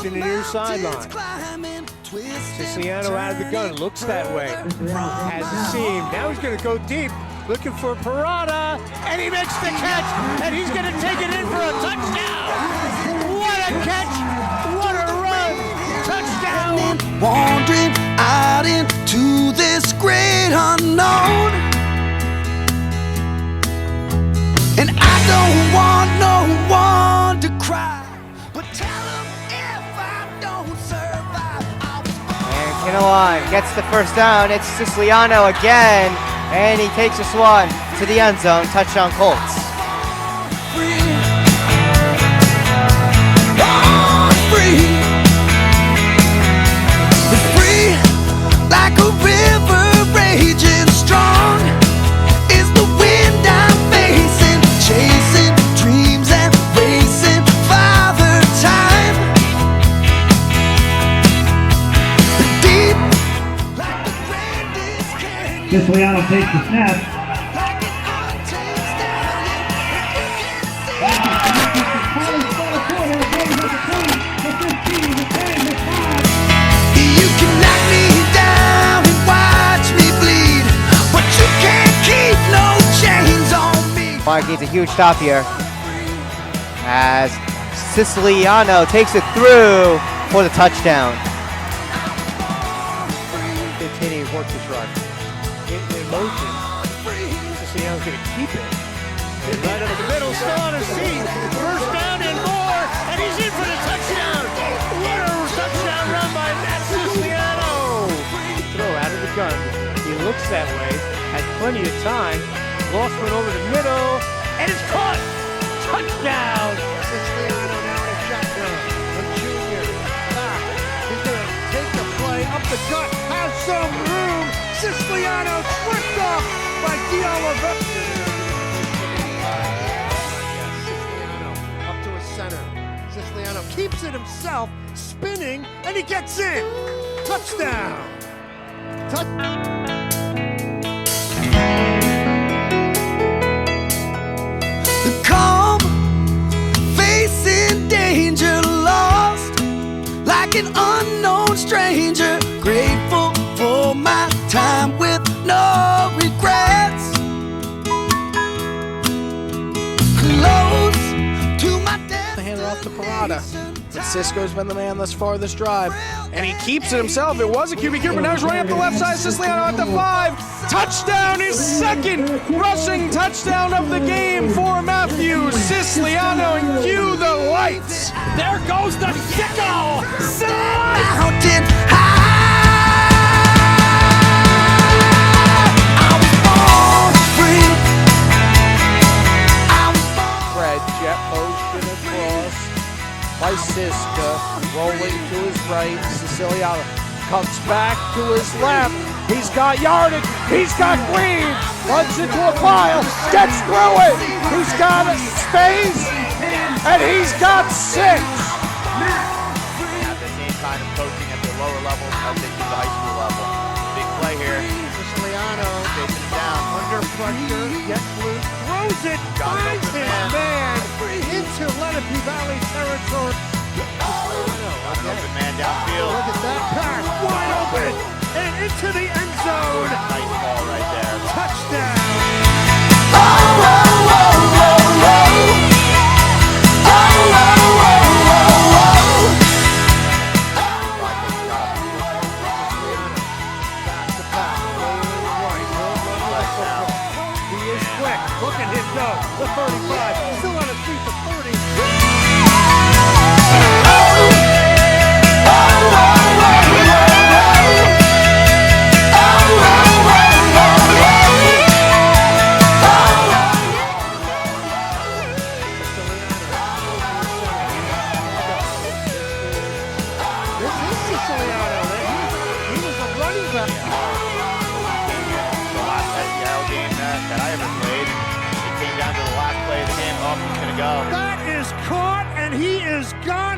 to the near sideline. Siciliano out of the gun, looks that way. Has a seam, now he's gonna go deep, looking for Parada, and he makes the catch, and he's gonna take it in for a touchdown! What a catch, what a run, touchdown! Wandering out into this great unknown, and I don't want no one to cry, but tell them if I don't survive, and Kinawan gets the first down. It's Siciliano again, and he takes this one to the end zone. Touchdown Colts. free. Oh, free. Free like a river raging strong is the wind I'm facing, chasing dreams and racing Father Time. Deep like the grandest canyon, Siciliano takes the snap. like an untamed stallion. You can see you can knock me down and watch me bleed, but you can't keep no chains on me. Mark needs a huge stop here as Siciliano takes it through for the touchdown. Continue to work this run. In motion, Siciliano's gonna keep it. Hit right up the middle, still on his feet. First down and more, and he's in for the touchdown. What a touchdown run by Matt Siciliano. Throw out of the gun. He looks that way, has plenty of time. Lost one over the middle, and it's caught. Touchdown. Siciliano now in a shotgun. A junior. He's gonna take the play up the gut, has some room. Siciliano tripped off by D'Oliveira. Siciliano up to his center. Siciliano keeps it himself, spinning, and he gets in. Touchdown. The calm, facing danger, lost like an unknown stranger, grateful for my time with no regrets. Close to my death. The hand off to Parada. But Cisco's been the man thus far this drive, and he keeps it himself. It was a QB but now he's running up the left side. Siciliano at the 5. Touchdown, his second rushing touchdown of the game for Matthews. Siciliano, and cue the lights. There goes the sicko. Mountain high, I was born free. I was born. Fred jet motion across by Siska, rolling to his right. Siciliano comes back to his left. He's got yardage. He's got Green. Runs into a pile. Gets through it. He's got space, and he's got 6. Have the same kind of coaching at the lower levels as they do the high school level. Big play here. Siciliano Chasing it down. under pressure, gets loose, throws it, finds his man into Lenape Valley territory. Got an open man downfield. Look at that pass, wide open, and into the end zone. Nice ball right there. Touchdown. Oh, oh, oh, oh, oh. Oh, oh, oh, oh, oh. Back to back, right, he is quick. Look at him go. The 35, still on his feet, the 30. This is Siciliano. He was a running back. The last SEL game that I ever played, it came down to the last play of the game. Oh, he's going to go. That is caught, and he is gone.